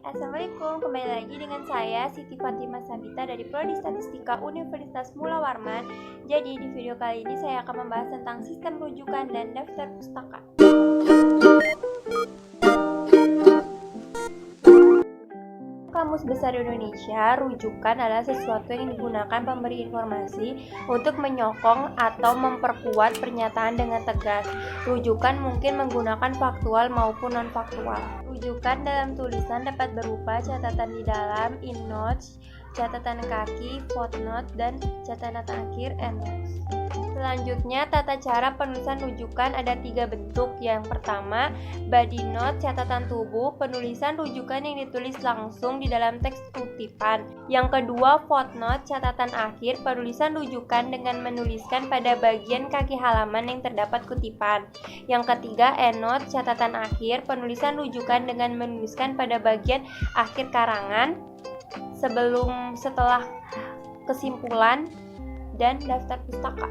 Assalamualaikum. Kembali lagi dengan saya Siti Fatimah Sabita dari Prodi Statistika Universitas Mula Warman. Jadi di video kali ini saya akan membahas tentang sistem rujukan dan daftar pustaka. Kamus Besar Indonesia, rujukan adalah sesuatu yang digunakan pemberi informasi untuk menyokong atau memperkuat pernyataan dengan tegas. Rujukan mungkin menggunakan faktual maupun non-faktual. Rujukan dalam tulisan dapat berupa catatan di dalam, endnotes, catatan kaki, footnote, dan catatan akhir, endnotes. Selanjutnya, tata cara penulisan rujukan ada 3 bentuk. Yang pertama, body note, catatan tubuh, penulisan rujukan yang ditulis langsung di dalam teks kutipan. Yang kedua, footnote, catatan akhir, penulisan rujukan dengan menuliskan pada bagian kaki halaman yang terdapat kutipan. Yang ketiga, endnote, catatan akhir, penulisan rujukan dengan menuliskan pada bagian akhir karangan, setelah kesimpulan, dan daftar pustaka.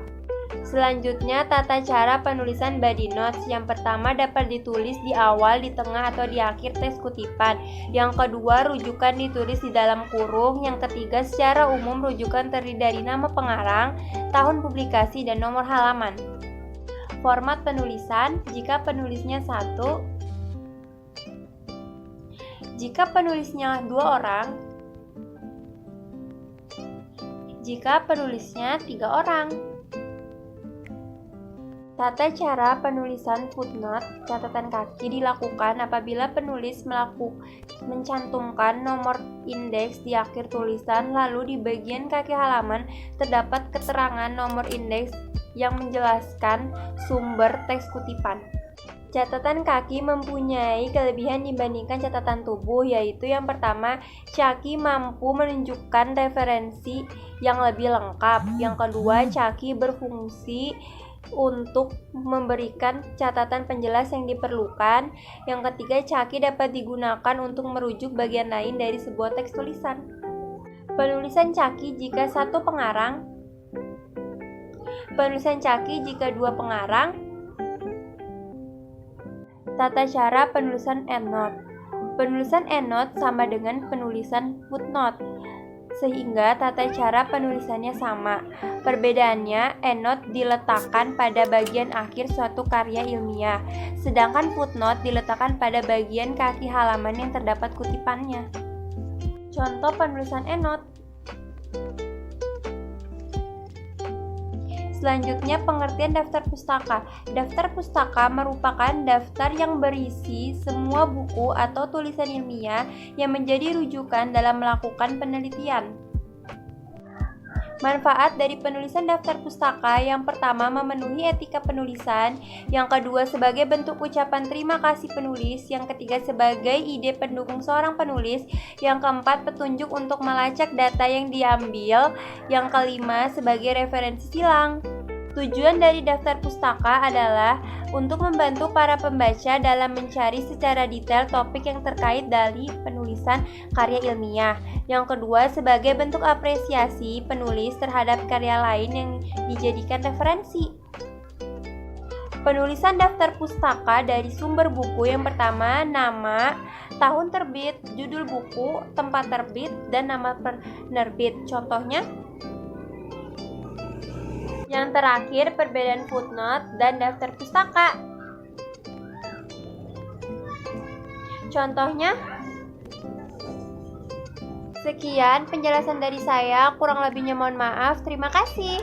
Selanjutnya, tata cara penulisan body notes. Yang pertama dapat ditulis di awal, di tengah, atau di akhir teks kutipan. Yang kedua, rujukan ditulis di dalam kurung. Yang ketiga, secara umum rujukan terdiri dari nama pengarang, tahun publikasi, dan nomor halaman. Format penulisan, jika penulisnya 1, jika penulisnya 2 orang, jika penulisnya 3 orang. Tata cara penulisan footnote, catatan kaki, dilakukan apabila penulis mencantumkan nomor indeks di akhir tulisan, lalu di bagian kaki halaman terdapat keterangan nomor indeks yang menjelaskan sumber teks kutipan. Catatan kaki mempunyai kelebihan dibandingkan catatan tubuh, yaitu yang pertama, caki mampu menunjukkan referensi yang lebih lengkap. Yang kedua, caki berfungsi untuk memberikan catatan penjelas yang diperlukan. Yang ketiga, caki dapat digunakan untuk merujuk bagian lain dari sebuah teks tulisan. Penulisan caki jika 1 pengarang, penulisan caki jika 2 pengarang. Tata cara penulisan endnote. Penulisan endnote sama dengan penulisan footnote, sehingga tata cara penulisannya sama. Perbedaannya, endnote diletakkan pada bagian akhir suatu karya ilmiah, sedangkan footnote diletakkan pada bagian kaki halaman yang terdapat kutipannya. Contoh penulisan endnote. Selanjutnya, pengertian daftar pustaka. Daftar pustaka merupakan daftar yang berisi semua buku atau tulisan ilmiah yang menjadi rujukan dalam melakukan penelitian. Manfaat dari penulisan daftar pustaka: yang pertama, memenuhi etika penulisan. Yang kedua, sebagai bentuk ucapan terima kasih penulis. Yang ketiga, sebagai ide pendukung seorang penulis. Yang keempat, petunjuk untuk melacak data yang diambil. Yang kelima, sebagai referensi silang. Tujuan dari daftar pustaka adalah untuk membantu para pembaca dalam mencari secara detail topik yang terkait dari penulisan karya ilmiah. Yang kedua, sebagai bentuk apresiasi penulis terhadap karya lain yang dijadikan referensi. Penulisan daftar pustaka dari sumber buku: yang pertama, nama, tahun terbit, judul buku, tempat terbit, dan nama penerbit. Contohnya. Yang terakhir, perbedaan footnote dan daftar pustaka. Contohnya. Sekian penjelasan dari saya, kurang lebihnya mohon maaf. Terima kasih.